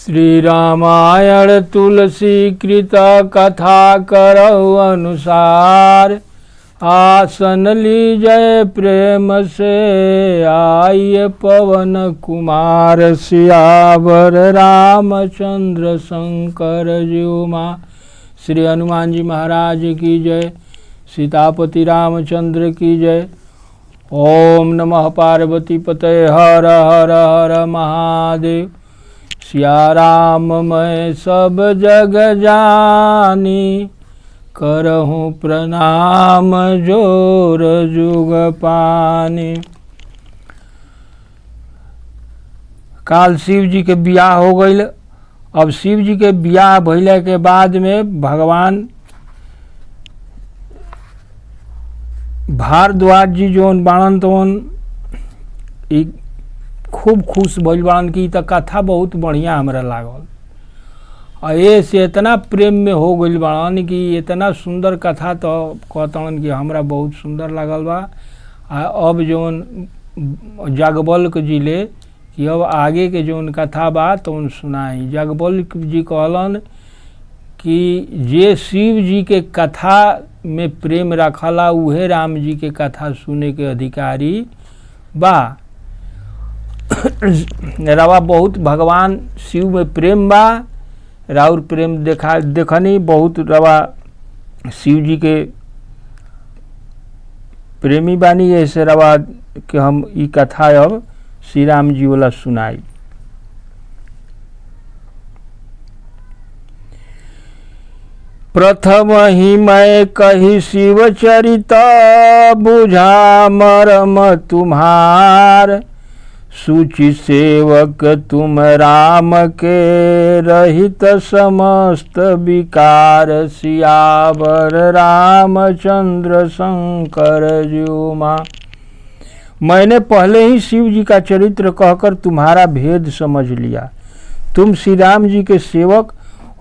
श्री रामायण तुलसी कृत कथा करौ अनुसार। आसन लीजय प्रेम से आइए पवन कुमार। सियावर रामचंद्र शंकर जीव माँ। श्री हनुमान जी महाराज की जय। सीतापति रामचंद्र की जय। ओम नमः पार्वती पतये हर हर हर महादेव। सिया राम मैं सब जग जानी, करहूँ प्रणाम जोर जुग पानी। काल शिव जी के बियाह हो गई। अब शिव जी के बियाह भइले के बाद में भगवान भारद्वाज जी जोन बाणन तोन खूब खुश भइल बाड़न कि त कथा बहुत बढ़िया हमरा लागल। और ये से इतना प्रेम में हो गइल बाड़न कि इतना सुंदर कथा तो कहतन कि हमरा बहुत सुंदर लागल बा। अब जोन जगबल्क जी ले कि अब आगे के जोन कथा बा तो सुनाई। जगबल्क जी कहलन कि जे शिव जी के कथा में प्रेम रखला उहे राम जी के कथा सुने के अधिकारी बा। रवा बहुत भगवान शिव में प्रेम बा। राउर प्रेम देखनी बहुत रवा शिव जी के प्रेमी बानी। ऐसे रवा के हम ई कथा अब श्री राम जी वाला सुनाई। प्रथम ही मैं कही शिव चरित, बुझा मरम तुम्हार। सूचि सेवक तुम राम के, रहित समस्त विकार। सियावर रामचंद्र शंकर जीव माँ। मैंने पहले ही शिव जी का चरित्र कहकर तुम्हारा भेद समझ लिया। तुम श्री राम जी के सेवक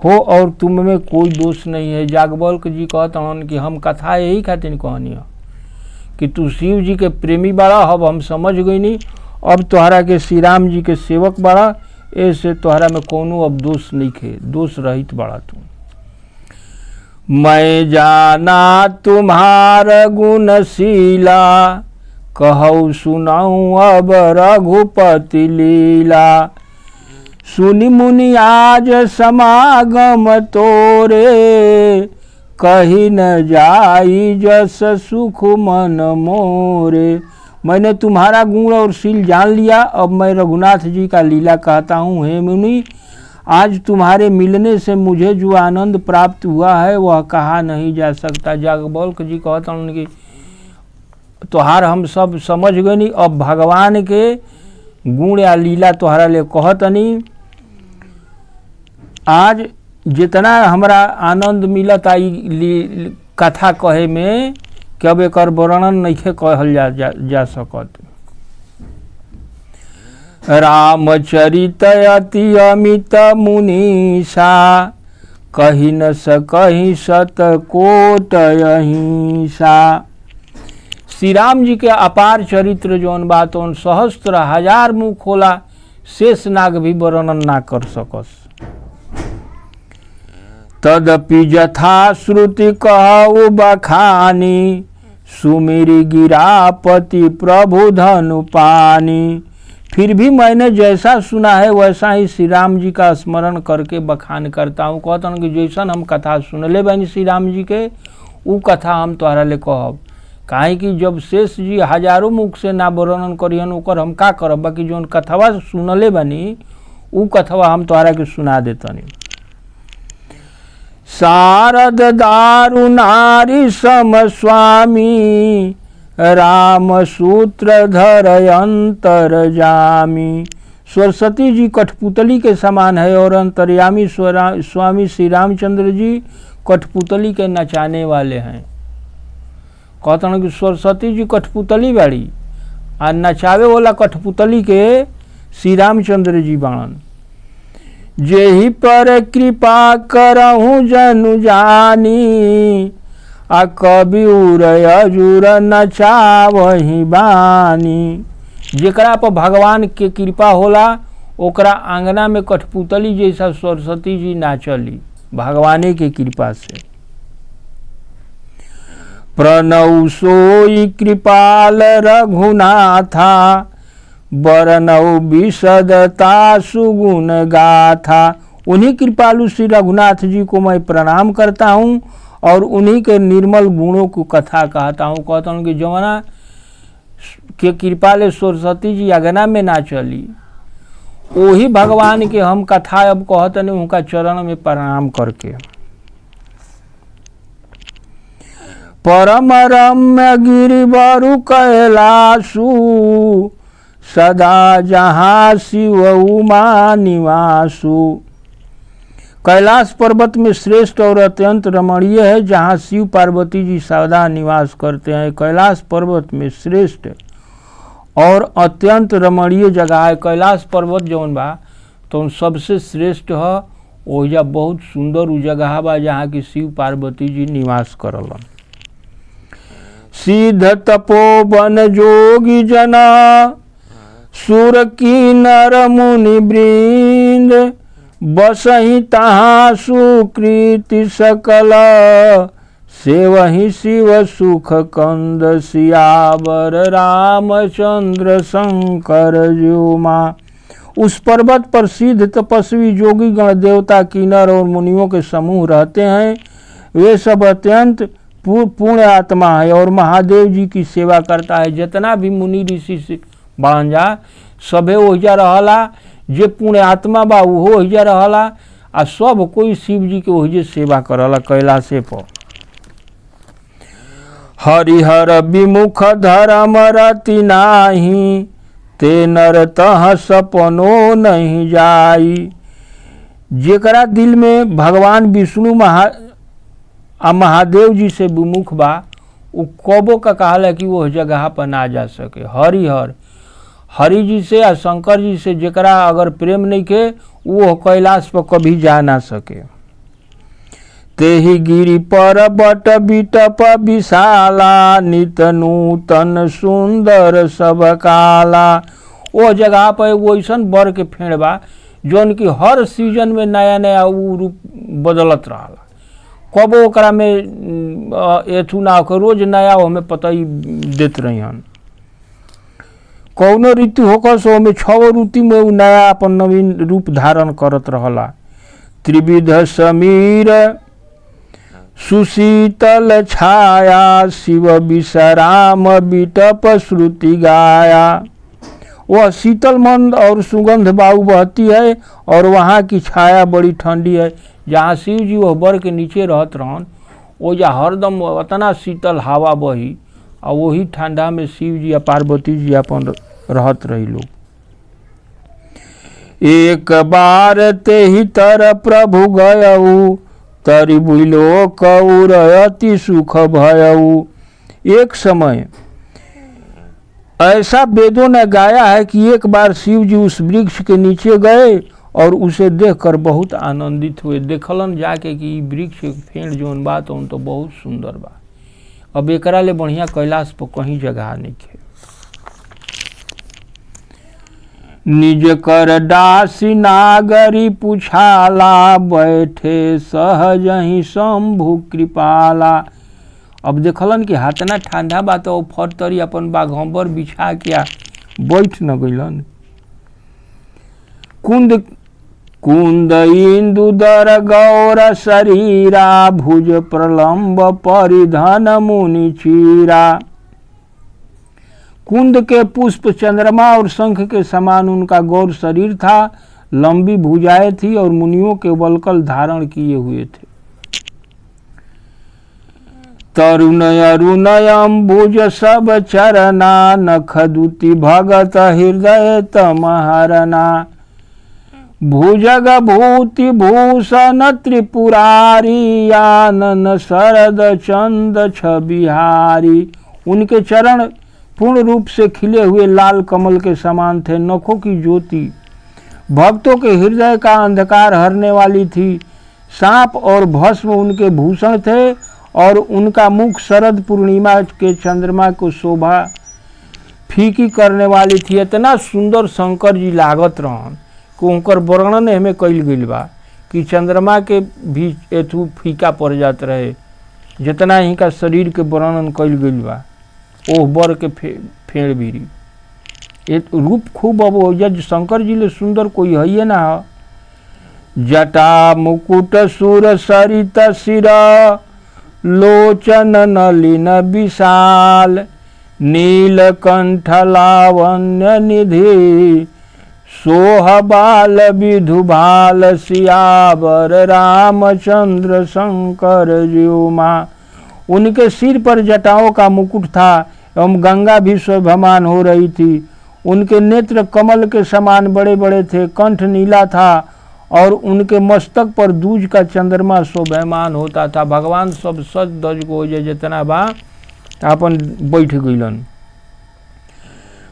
हो और तुम में कोई दोष नहीं है। जागबल्क जी कहता हूँ कि हम कथा यही खातिर कहनी हो कि तू शिव जी के प्रेमी बड़ा। अब हम समझ गई नहीं। अब तोहरा के श्री राम जी के सेवक बड़ा। ऐसे तोहरा में कोनो अब दोष नहीं खे, दोष रहित बड़ा तू। मैं जाना तुम्हार गुणशीला, कहूँ सुनाऊँ अब रघुपति लीला। सुनि मुनि आज समागम तोरे, कही न जाई जस सुख मन मोरे। मैंने तुम्हारा गुण और शील जान लिया। अब मैं रघुनाथ जी का लीला कहता हूँ। हे मुनि, आज तुम्हारे मिलने से मुझे जो आनंद प्राप्त हुआ है वह कहा नहीं जा सकता। जागबल्क जी कहता हूँ कि तोहार हम सब समझ गए नहीं। अब भगवान के गुण या लीला तोहरा ले कहतनी। आज जितना हमरा आनंद मिलत आई कथा कहे में कि अब एक वर्णन नहीं कहल जा सकत। रामचरित अति अमित मुनीषा, कही न सकही शत कोट अहिंसा। श्री राम जी के अपार चरित्र जौन बात उन सहस्त्र हजार मुख होला, शेष नाग भी वर्णन ना कर सकस। तदपि जथा श्रुति कहु बखानी, सुमिरी गिरापति प्रभु धनु पानी। फिर भी मैंने जैसा सुना है वैसा ही श्री राम जी का स्मरण करके बखान करता हूँ। कहता हूँ कि जैसन हम कथा सुनले बानी श्री राम जी के, उ कथा हम तोहरा ले कहब। काहे कि जब शेष जी हजारों मुख से ना वर्णन करियन ओकर हम का करब। बाकी जौन कथवा सुनले बानी उ कथवा हम तोहरा के सुना देतनी। शारद दारु नारी सम स्वामी, राम सूत्रधर अंतर जामी। सरस्वती जी कठपुतली के समान है और अंतर्यामी स्वामी श्री रामचंद्र जी कठपुतली के नचाने वाले हैं। कहते हैं कि सरस्वती जी कठपुतली बाड़ी और नचावे वाला कठपुतली के श्री रामचंद्र जी बाणन। जेहि पर कृपा करहूँ जनु जानी, आ कवि उरय अजुर नचावही बानी। जेकरा पर भगवान के कृपा होला ओकरा आंगना में कठपुतली जैसा सरस्वती जी नाचली भगवाने के कृपा से। प्रणव सोई कृपाल रघुनाथा बरनौ विशदता सुगुण गाथा। उन्हीं कृपालु श्री रघुनाथ जी को मैं प्रणाम करता हूँ और उन्हीं के निर्मल गुणों को कथा कहता हूँ। कहता हूँ कि जमुना के कृपाले सरस्वती जी अगना में ना चली, वही भगवान के हम कथा अब कहते नहीं उनका चरण में प्रणाम करके। परम रम्य गिरिवरु कैलासु सदा जहाँ शिव उमा निवासु। कैलाश पर्वत में श्रेष्ठ और अत्यंत रमणीय है जहाँ शिव पार्वती जी सदा निवास करते हैं। कैलाश पर्वत में श्रेष्ठ और अत्यंत रमणीय जगह है। कैलाश पर्वत जौन बा तो सबसे श्रेष्ठ है, ओहिजा बहुत सुंदर उ जगह बा जहाँ की शिव पार्वती जी निवास करलन। सिद्ध तपोवन जोगी जना सुर की नर मुनि वृंद बसहि तहाँ सुकृति सकल सेवहि शिव सुख कंद सियावर रामचंद्र शंकर ज्योमा। उस पर्वत पर सिद्ध तपस्वी जोगी गण देवता किन्नर और मुनियों के समूह रहते हैं। वे सब अत्यंत पूर्ण आत्मा है और महादेव जी की सेवा करता है। जितना भी मुनि ऋषि से बन जा सभे ओहिजा रहला, जे पुण्य आत्मा बा उहो ओहिजा रहला आ सब कोई शिव जी के ओहिजे सेवा करला कैलाशे पर। हरिहर विमुख धर्म रति नाही ते नर तह सपनो नहीं जाई। जेकरा दिल में भगवान विष्णु महादेव जी से विमुख बा उ कबो का कहला कि वो जगह पर ना जा सके। हरिहर हरि जी से या शंकर जी से जेकरा अगर प्रेम नहीं के वो कैलाश पर कभी जा ना सके। तेहि गिरि पर्वत बिटप विशाला नित नूतन सुंदर सब काला। वो जगह पर एगो ऐसन बर के फेड़ बा जौन की हर सीजन में नया नया उ रूप बदलत रहला। कबो ओकरा में एथू ना होकर रोज नया हमें पता ही देत रही हन। कौनो ऋतु होकर सो में 6 ऋतु में उ नया अपन नवीन रूप धारण करत रहला। त्रिविध समीर सुशीतल छाया शिव विश्राम बिटप श्रुति गाया। वह शीतल मंद और सुगंध वायु बहती है और वहाँ की छाया बड़ी ठंडी है। जहाँ शिव जी वह बर के नीचे रहत रहन ओजा हरदम उतना शीतल हवा बही और वही ठंडा में शिव जी या पार्वती जी अपन रहत रही लोग। एक बार ते ही तर प्रभु गयऊ तरि बुलो कौर अति सुख भयऊ। एक समय ऐसा वेदों ने गाया है कि एक बार शिव जी उस वृक्ष के नीचे गए और उसे देखकर बहुत आनंदित हुए। देखलन जाके कि वृक्ष फेड़ जोन बा तो बहुत सुंदर बा। अब एकरा ले बढ़िया कैलाश पर कहीं जगह नहीं है। निज कर दासी नागरी पुछाला बैठे सहज ही शंभु कृपाला। अब देखलन कि हाथना ठंडा बा तो फटतरी अपन बाघंबर बिछा के बैठ न गइलन। कुंद कुंद इंदुदर गौर शरीरा भुज प्रलंब परिधन मुनि चीरा। कुंद के पुष्प चंद्रमा और शंख के समान उनका गौर शरीर था, लंबी भुजाएं थी और मुनियों के वल्कल धारण किए हुए थे। तरुण अरुणयम्बुज सब चरना नखदुति भगत हृदय तमहरना। भुजग भूति भूषण त्रिपुरारी आनन शरद चंद छबिहारी। उनके चरण पूर्ण रूप से खिले हुए लाल कमल के समान थे। नखों की ज्योति भक्तों के हृदय का अंधकार हरने वाली थी। सांप और भस्म उनके भूषण थे और उनका मुख शरद पूर्णिमा के चंद्रमा को शोभा फीकी करने वाली थी। इतना सुंदर शंकर जी लागत रहन कि उनकर वर्णन हमें कइल गइल बा कि चंद्रमा के भी एथू फीका पड़ जात रहे, जितना इनका शरीर के वर्णन कइल गइल बा ओह बर के फेड़ बीरी। ये रूप खूब अब जज शंकर जी ले सुंदर कोई है ना। जटा मुकुट सुर सरित सिरा लोचन नलिन विशाल नीलकंठ लावण्य निधि सोह बाल विधु बाल सियावर रामचंद्र शंकर जीउमा। उनके सिर पर जटाओं का मुकुट था एवं गंगा भी शोभामान हो रही थी। उनके नेत्र कमल के समान बड़े बड़े थे, कंठ नीला था और उनके मस्तक पर दूज का चंद्रमा शोभामान होता था। भगवान सब सज धज गो जितना बा अपन बैठ गइलन।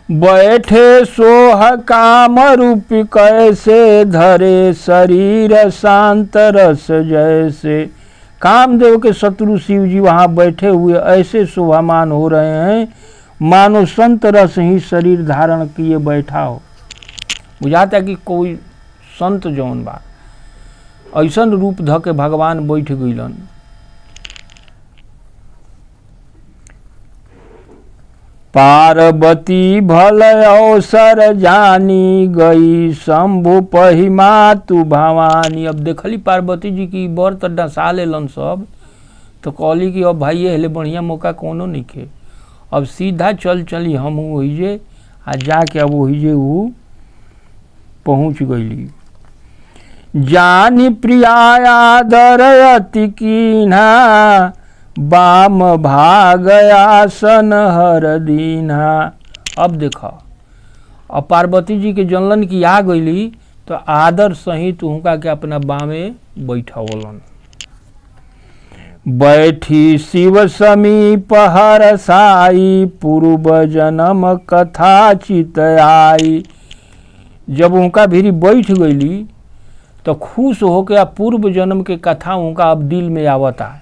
बैठे सोह काम रूप कैसे धरे शरीर शांत रस जैसे। कामदेव के शत्रु शिव जी वहाँ बैठे हुए ऐसे शोभामान हो रहे हैं मानो संत रस ही शरीर धारण किए बैठा हो। बुझाता कि कोई संत जौन बा ऐसन रूप ध के भगवान बैठ गइलन। पार्वती भल अवसर जानी गई शंभु पहिमा तु भवानी। अब देखली पार्वती जी की बर त डसा लेलन सब, तो कहली कि अब भाई हेले बढ़िया मौका कोनो नहीं खे, अब सीधा चली हम वही जे आ जाके अब वही जे वो पहुँच गईली। जानी प्रिया दरयति कीन्हा बाम भागयासन हर दीन्हा। अब देखा अब पार्वती जी के जनलन की आ गईली तो आदर सहित उनका के अपना बामे बैठावलन। बैठी शिव समीप हर साई पूर्व जन्म कथा चित आई। जब उनका भीरी बैठ गईली तो खुश होकर पूर्व जन्म के कथा उनका अब दिल में आवता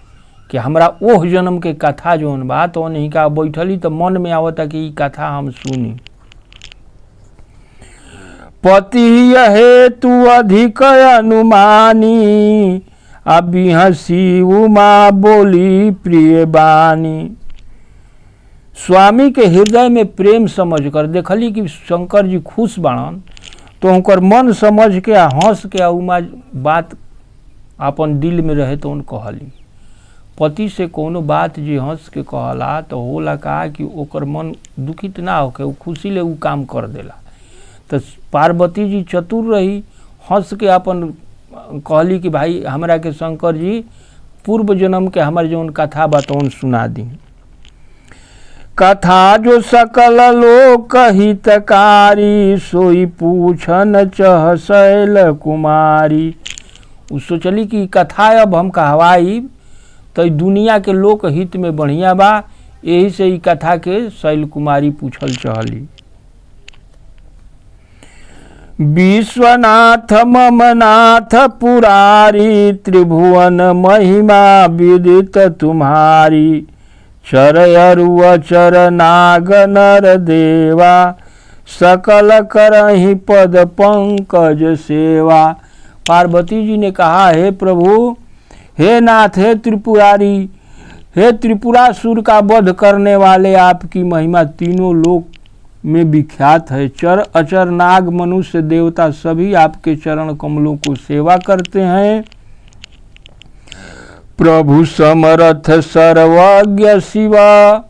कि हमरा ओह जन्म के कथा जौन बा तो उन्हीं का बैठली तो मन में आवता कि ई कथा हम सुनी। पति हेतु अधिक अनुमानी अभी हंसी उमा बोली प्रिय बानी। स्वामी के हृदय में प्रेम समझ कर देखली कि शंकर जी खुश बाणन तो उनकर मन समझ के हंस के उमा बात अपन दिल में रहे तो उन कहली। पति से कोनो बात जे हंस के कहला तो होला का कि ओकर मन दुखित ना होके वो खुशी ले वो काम कर देला। तो पार्वती जी चतुर रही, हंस के अपन कहली कि भाई हमरा के शंकर जी पूर्व जन्म के हमारे जौन कथा बतौन सुना दी। कथा जो सकल लोक हितकारी सोई पूछन चह शैल कुमारी। उ सोचली कि कथा अब हम कहवाई तो दुनिया के लोक हित में बढ़िया बा, यही से ई कथा के शैल कुमारी पूछल चहली। विश्वनाथ ममनाथ पुरारी त्रिभुवन महिमा विदित तुम्हारी। चर अरु अचर नाग नर देवा सकल करहि पद पंकज सेवा। पार्वती जी ने कहा, हे प्रभु, हे नाथ, हे त्रिपुरारी, हे त्रिपुरासुर का वध करने वाले, आपकी महिमा तीनों लोक में विख्यात है। चर अचर नाग मनुष्य देवता सभी आपके चरण कमलों को सेवा करते हैं। प्रभु समर्थ सर्वज्ञ शिवा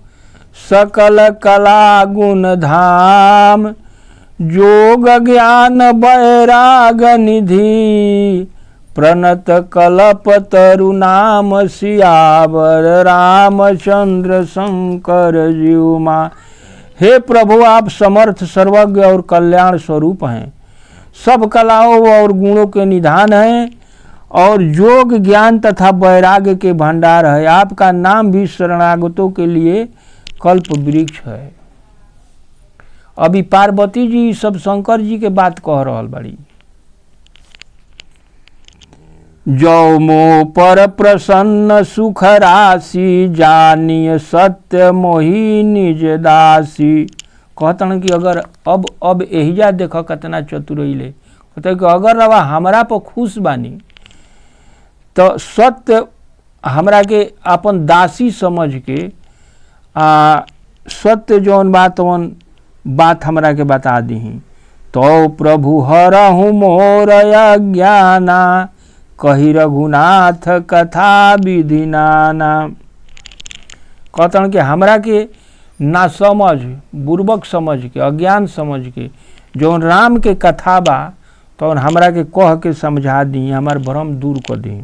सकल कला गुण धाम। जोग ज्ञान बैराग निधि प्रणत कलप तरु नाम सियावर रामचंद्र शंकर जीउमा। हे प्रभु, आप समर्थ सर्वज्ञ और कल्याण स्वरूप हैं, सब कलाओं और गुणों के निधान हैं और योग ज्ञान तथा वैराग्य के भंडार है। आपका नाम भी शरणागतों के लिए कल्प वृक्ष है। अभी पार्वती जी सब शंकर जी के बात कह रहल बड़ी। जो मो पर प्रसन्न सुख राशि जानिय सत्य मोहि निज दासी। कहतन कि अगर अब एहिजा देख कितना चतुरैले कहते कि अगर रवा हमरा पर खुश बानी तो सत्य हमरा के अपन दासी समझ के सत्य जौन बात हमरा के बता दीही। तो प्रभु हरहु मोर अज्ञाना कही रघुनाथ कथा विधि नाना। कहतन कि हमरा के ना समझ बुर्बक समझ के अज्ञान समझ के जौन राम के कथा बा तो हमरा के कह के समझा दी, हमार भ्रम दूर कर दी।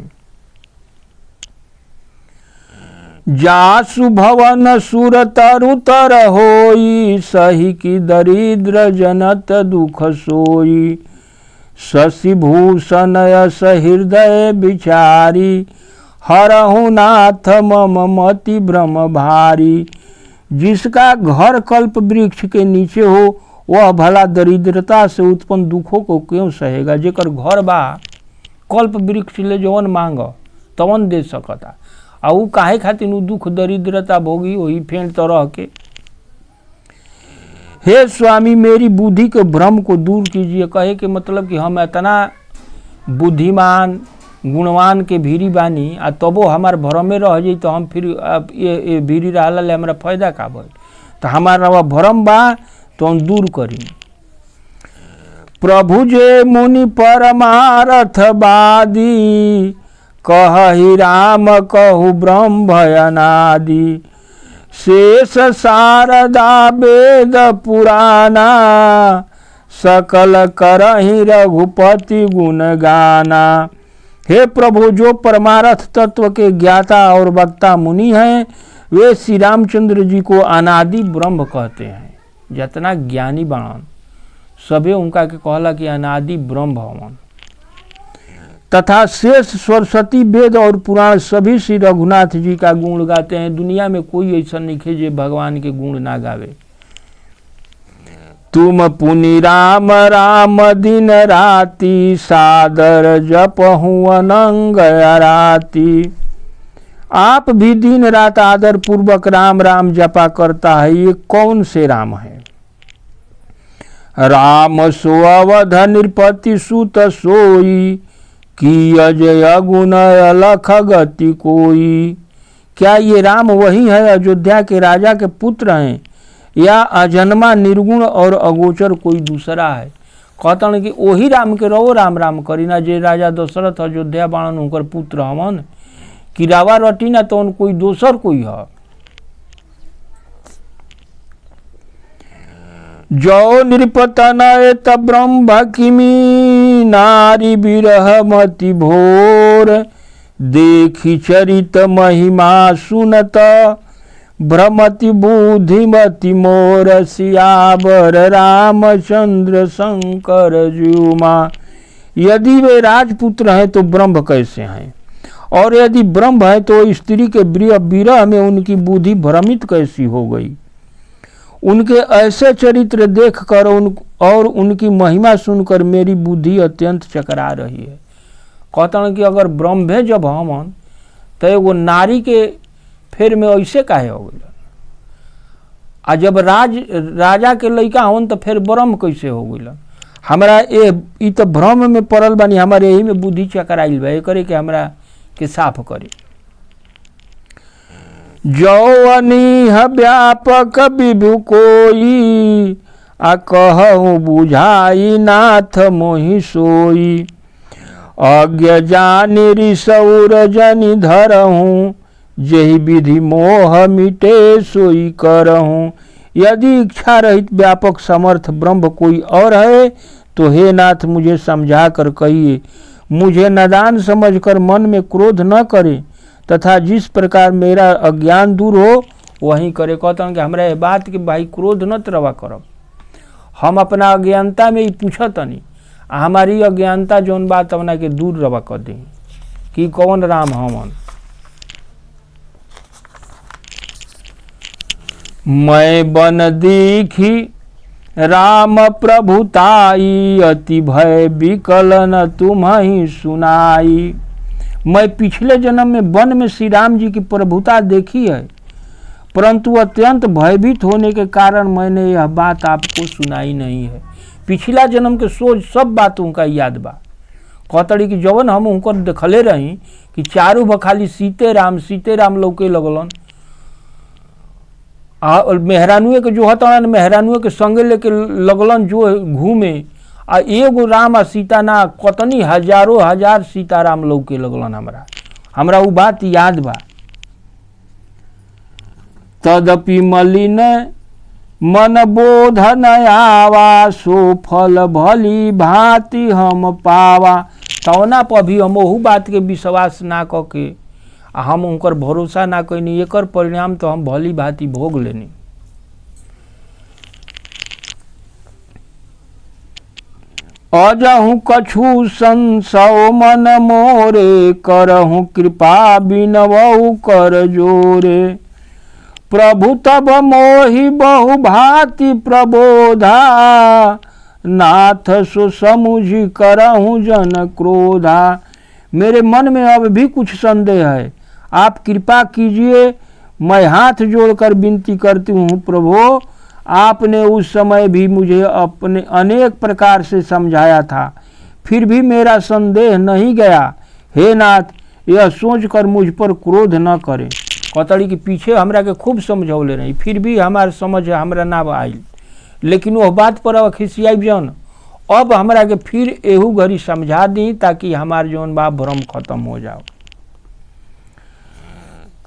जासु भवन सुर तरु तर होई सही की दरिद्र जनत दुख सोई। शशि भूषण यस हृदय बिचारी हरहु नाथ मम मति भ्रम भारी। जिसका घर कल्प वृक्ष के नीचे हो वह भला दरिद्रता से उत्पन्न दुखों को क्यों सहेगा। जेकर घर बा कल्प वृक्ष ले जवन मांग तवन दे सकता, आ ऊ काहे खातिर ऊ दुख दरिद्रता भोगी वही फेंट तरह के। हे स्वामी मेरी बुद्धि के भ्रम को दूर कीजिए। कहे के मतलब कि हम इतना बुद्धिमान गुणवान के भीरी बानी आ तबो हमार भ्रमे रह जाई तो हम फिर ये भीरी रहला ले हमरा फायदा का भइल। तो हमारा भ्रम बा तो हम दूर करी। प्रभु जे मुनि परमारथ बादी कहहि राम कहु ब्रह्म भयनादि। शेष शारदा वेद पुराना सकल करहि रघुपति गुण गाना। हे प्रभु जो परमार्थ तत्व के ज्ञाता और वक्ता मुनि हैं वे श्री रामचंद्र जी को अनादि ब्रह्म कहते हैं। जितना ज्ञानी बाणन सबे उनका के कहला कि अनादि ब्रह्म हवन। तथा शेष सरस्वती वेद और पुराण सभी श्री रघुनाथ जी का गुण गाते हैं। दुनिया में कोई ऐसा नहीं है जो भगवान के गुण ना गावे। तुम पुनि राम राम दिन राति सादर जपहु अनंग राति। आप भी दिन रात आदर पूर्वक राम राम जपा करता है, ये कौन से राम है। राम सो अवध नृपति सुत सोई की अजय गुण अलख गति कोई। क्या ये राम वही है अयोध्या के राजा के पुत्र हैं या अजन्मा निर्गुण और अगोचर कोई दूसरा है। कहतन कि वही राम के रहो राम राम करीना जे राजा दशरथ अयोध्या बाणन उनकर पुत्र हमन कि रावा रटीना तो उन कोई दोसर कोई है। जो नृपतनय त ब्रह्म किमी नारी विरह मति भोर। देखी चरित महिमा सुनत भ्रमति बुद्धिमति मोर। सियावर रामचंद्र शंकर जुमा। यदि वे राजपुत्र हैं तो ब्रह्म कैसे हैं, और यदि ब्रह्म है तो स्त्री के विरह में उनकी बुद्धि भ्रमित कैसी हो गई। उनके ऐसे चरित्र देखकर और उनकी महिमा सुनकर मेरी बुद्धि अत्यंत चकरा रही है। कहता हूँ कि अगर ब्रह्म है जब हमन तो एगो नारी के फेर में ऐसे काहे हो गई, आ जब राजा के लड़का हन तो फिर ब्रह्म कैसे हो गई। हमरा ये तो भ्रम में पड़ल बानी, हमारे यही में बुद्धि चकराइल बा, करे के हमरा के साफ करी। जो अनीह व्यापक विभु कोई आ कहूँ बुझाई नाथ मोहि सोई। अज्ञ जानि ऋसौर जनि धरहूँ जही विधि मोह मिटे सोई करहूँ। यदि इच्छा रहित व्यापक समर्थ ब्रह्म कोई और है तो हे नाथ मुझे समझा कर कहिए। मुझे नादान समझकर मन में क्रोध न करे तथा जिस प्रकार मेरा अज्ञान दूर हो वहीं करे। कहता हूँ कि हमरा ये बात कि भाई क्रोध न रवा करब, हम अपना अज्ञानता में ही पूछत नहीं, हमारी अज्ञानता जौन बात अपना के दूर रवा कर दी कि कौन राम हमन। मैं बन देखी राम प्रभुताई अति भय विकलन तुम्हें सुनाई। मैं पिछले जन्म में वन में श्री राम जी की प्रभुता देखी है, परंतु अत्यंत भयभीत होने के कारण मैंने यह बात आपको सुनाई नहीं है। पिछला जन्म के सोच सब बात उनका याद बा। कहतड़ी कि जवन हम उनकर देखले रही कि चारू बखाली सीते राम लौके लगलन, और मेहरानुए के जो हतन मेहरानुए के संगे लेके लगलन जो घूमे, आ एगो राम आ सीता ना कतनी हजारों हजार सीताराम लौके लगलन। हमरा उ बात याद बा। तदपि मलिन मन बोध न आवा, सो फल भली भांति हम पावा। तौना पर भी हम ओहू बात के विश्वास ना करके हम उनकर भरोसा ना कैनी, एकर परिणाम तो हम भली भांति भोग लेनी। अजहु कछु संसव मन मोरे, करहु कृपा बिनवहु कर जोरे। प्रभु तब मोहि बहु भांति प्रबोधा, नाथ सो समुझि करहु जन क्रोधा। मेरे मन में अब भी कुछ संदेह है, आप कृपा कीजिए। मैं हाथ जोड़कर विनती करती हूँ प्रभु, आपने उस समय भी मुझे अपने अनेक प्रकार से समझाया था, फिर भी मेरा संदेह नहीं गया। हे नाथ, यह सोचकर मुझ पर क्रोध न करें। कतड़ी के पीछे हमरा के खूब समझौले रही, फिर भी हमार समझ हमरा ना आइल, लेकिन वह बात पर अब खिसियाई जन। अब हमरा के फिर एहू घड़ी समझा दी ताकि हमार जौन बा भ्रम खत्म हो जाओ।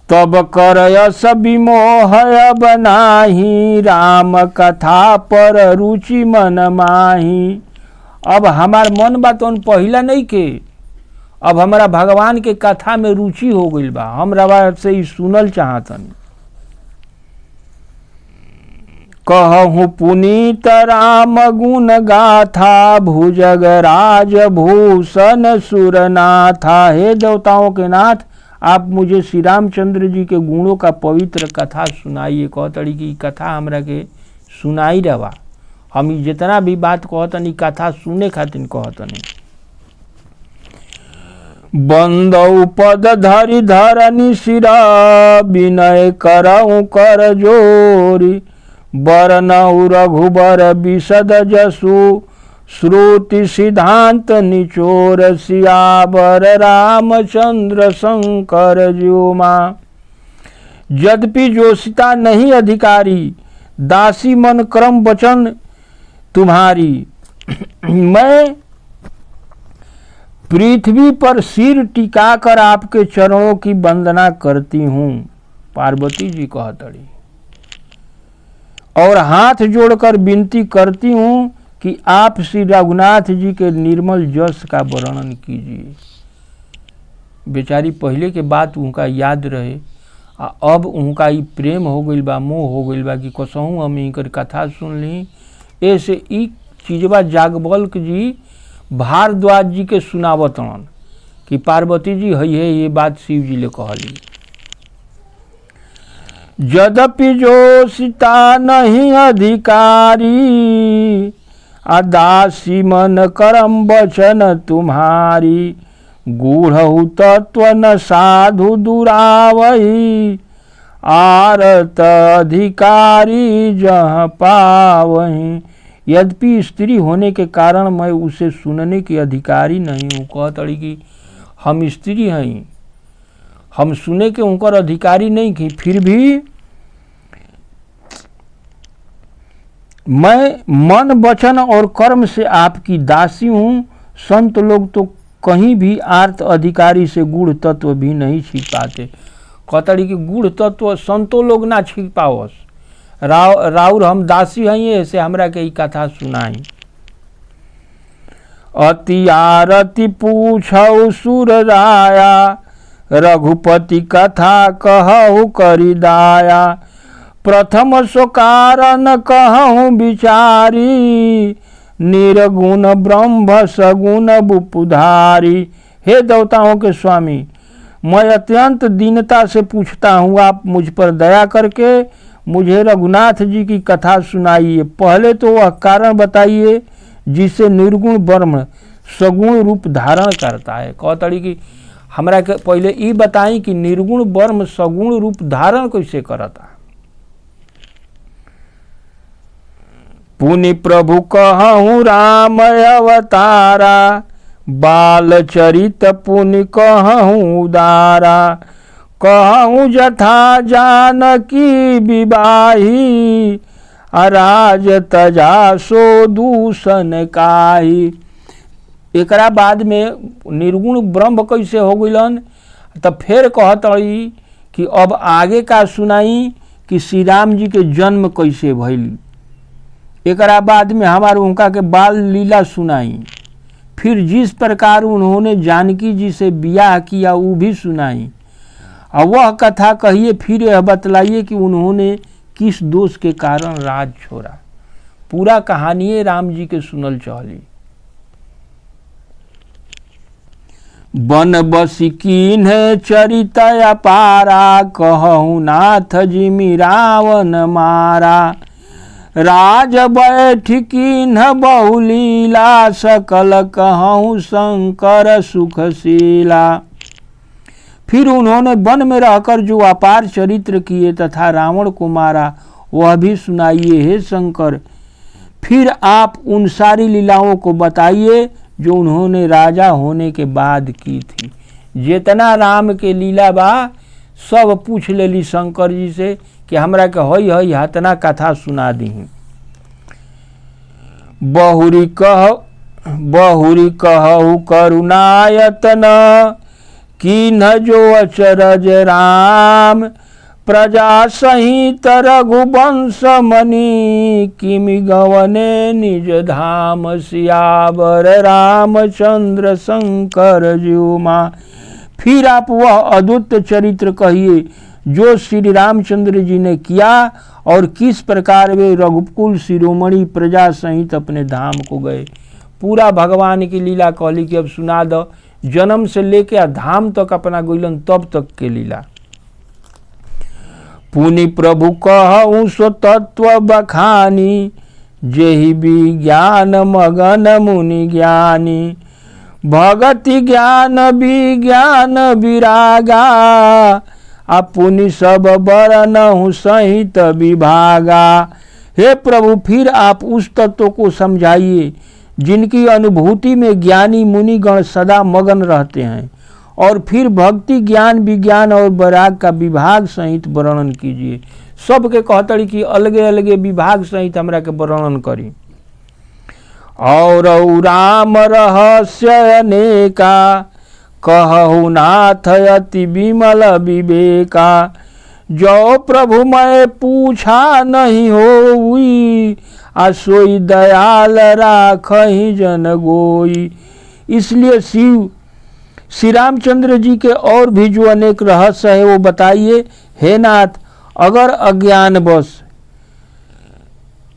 तब करयस विमोह बनाही, राम कथा पर रुचि मन माही। अब हमार मन बा तो पहिला नहीं के, अब हमारा भगवान के कथा में रुचि हो गई बा, हम रवा से ही सुनल चाहतन। कहूँ पुनीत राम गुण गाथा, भुजग राज भूषण सुरनाथा। हे देवताओं के नाथ, आप मुझे श्री रामचंद्र जी के गुणों का पवित्र कथा सुनाइए। कहतड़ी की कथा हमरा के सुनाई रवा, हम जितना भी बात कहतनी कथा सुने खातिर कहतनी। बंदौ पद धरि धरनी सिरा, विनय करऊँ कर जोरी। बरनऊ रघुबर विशद जसु, श्रुति सिद्धांत निचोर। सियावर रामचंद्र शंकर ज्यो माँ। यद्यपि जो सीता नहीं अधिकारी, दासी मन क्रम वचन तुम्हारी। मैं पृथ्वी पर सिर टिकाकर आपके चरणों की वंदना करती हूँ। पार्वती जी कहतड़ी, और हाथ जोड़कर विनती करती हूँ कि आप श्री रघुनाथ जी के निर्मल जस का वर्णन कीजिए। बेचारी पहले के बात उनका याद रहे, अब उनका ई प्रेम हो गई बा, मोह हो गई बा कि कसहूँ हम इनकर कथा सुन ली। ऐसे ई चीजबा जागबल्क जी भारद्वाज जी के सुनावतन कि पार्वती जी है ये बात शिव जी ले कहली। यद्यपि जो सीता नहीं अधिकारी, दासी मन करम वचन तुम्हारी। गूढ़हु तत्व न साधु दुरावही, आरत अधिकारी जहाँ पावही। यद्यपि स्त्री होने के कारण मैं उसे सुनने की अधिकारी नहीं हूँ। कहतड़ी कि हम स्त्री हैं, हम सुने के उनकर अधिकारी नहीं की, फिर भी मैं मन वचन और कर्म से आपकी दासी हूँ। संत लोग तो कहीं भी आर्त अधिकारी से गूढ़ तत्व भी नहीं छिप पाते। कहतड़ी कि गूढ़ तत्व संतो लोग ना छिप पावस, राउर हम दासी हैं, ऐसे हमरा के ई कथा सुनाई। अति आरती पूछौ सुर राया, रघुपति कथा कहु करि दाया। प्रथम सो कारण कहूँ विचारी, निर्गुण ब्रह्म सगुण बुपुधारी। हे देवताओं के स्वामी, मैं अत्यंत दीनता से पूछता हूँ, आप मुझ पर दया करके मुझे रघुनाथ जी की कथा सुनाइए। पहले तो वह कारण बताइए जिससे निर्गुण ब्रह्म सगुण रूप धारण करता है। कहतड़ी कि हमरा के पहले ई बताई कि निर्गुण ब्रह्म सगुण रूप धारण कैसे करता। पुनि प्रभु कहूँ राम अवतारा, बाल चरित पुनि कहूँ उदारा। कहूँ जथा जानकी विवाही, अराज तजा सो दूषण काही। एकरा बाद में निर्गुण ब्रह्म कैसे हो गइलन, तब फिर कहतड़ी कि अब आगे का सुनाई कि श्री राम जी के जन्म कैसे भइल। एकरा बाद में हमारे उनका के बाल लीला सुनाई, फिर जिस प्रकार उन्होंने जानकी जी से ब्याह किया वो भी सुनाई, और वह कथा कहिए फिर यह बतलाइए कि उन्होंने किस दोष के कारण राज छोड़ा। पूरा कहानी राम जी के सुनल चली। बन बसी कीन चरित अपारा, कहूँ नाथ जिमि रावण मारा। राज बैठ कीन बहुलीला, सकल कहूँ शंकर सुखशीला। फिर उन्होंने वन में रहकर जो अपार चरित्र किए तथा रावण को मारा वह भी सुनाइए हे शंकर। फिर आप उन सारी लीलाओं को बताइए जो उन्होंने राजा होने के बाद की थी। जितना राम के लीला बा सब पूछ लेली शंकर जी से कि हमरा के हई हई हतना कथा सुना दी। बहुरी कहु करुणायतन, कीन्ह जो अचरज राम। प्रजा सहित रघुवंश मणि, किमि गवने निज धाम। सियावर रामचंद्र शंकर ज्योमा। फिर आप वह अद्भुत चरित्र कहिए जो श्री रामचंद्र जी ने किया और किस प्रकार वे रघुकुल शिरोमणि प्रजा सहित अपने धाम को गए। पूरा भगवान की लीला कहली कि अब सुना दो, जन्म से लेके धाम तक अपना गइलन तब तक के लीला। पुनि प्रभु कहूँ सो तत्व बखानी, जेहि विज्ञान मगन मुनि ज्ञानी। भगति ज्ञान विज्ञान विरागा, पुनि सब बरनहु सहित विभागा। हे प्रभु फिर आप उस तत्व को समझाइए जिनकी अनुभूति में ज्ञानी मुनिगण सदा मगन रहते हैं, और फिर भक्ति ज्ञान विज्ञान और वैराग का विभाग सहित वर्णन कीजिए। सबके कहतड़ी कि अलगे अलगे विभाग सहित हमरा के वर्णन करी। और राम रहस्य अनेका, कहु नाथ अति विमल विवेका। जो प्रभु मैं पूछा नहीं होई, सोई दयाल राखहि जन गोई। इसलिए श्री रामचंद्र जी के और भी जो अनेक रहस्य है वो बताइए हे नाथ। अगर अज्ञान बस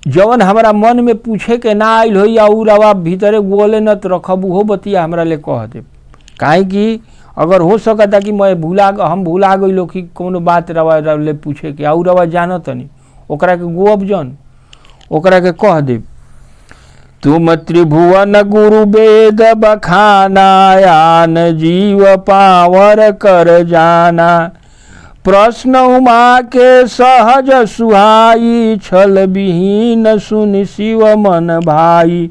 जवन हमारा मन में पूछे के ना आइल हो या रवा भीतरे गोले न तो रखब हो बतिया हमरा ले कह दे। काहे कि अगर हो सकता कि मैं हम भूला गई कि कोनो बात रवा ले पूछे के आउ रवा जानत नहीं, ओकरा के गोब जन ओकरा के कह दे। तुम त्रिभुवन गुरु वेद बखाना, यान जीव पावर कर जाना। प्रश्न उमा के सहज सुहाई, छल विहीन सुन शिव मन भाई।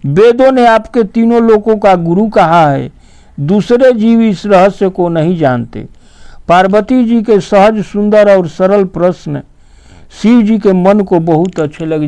वेदों ने आपके तीनों लोकों का गुरु कहा है, दूसरे जीव इस रहस्य को नहीं जानते। पार्वती जी के सहज सुंदर और सरल प्रश्न शिव जी के मन को बहुत अच्छे लगे।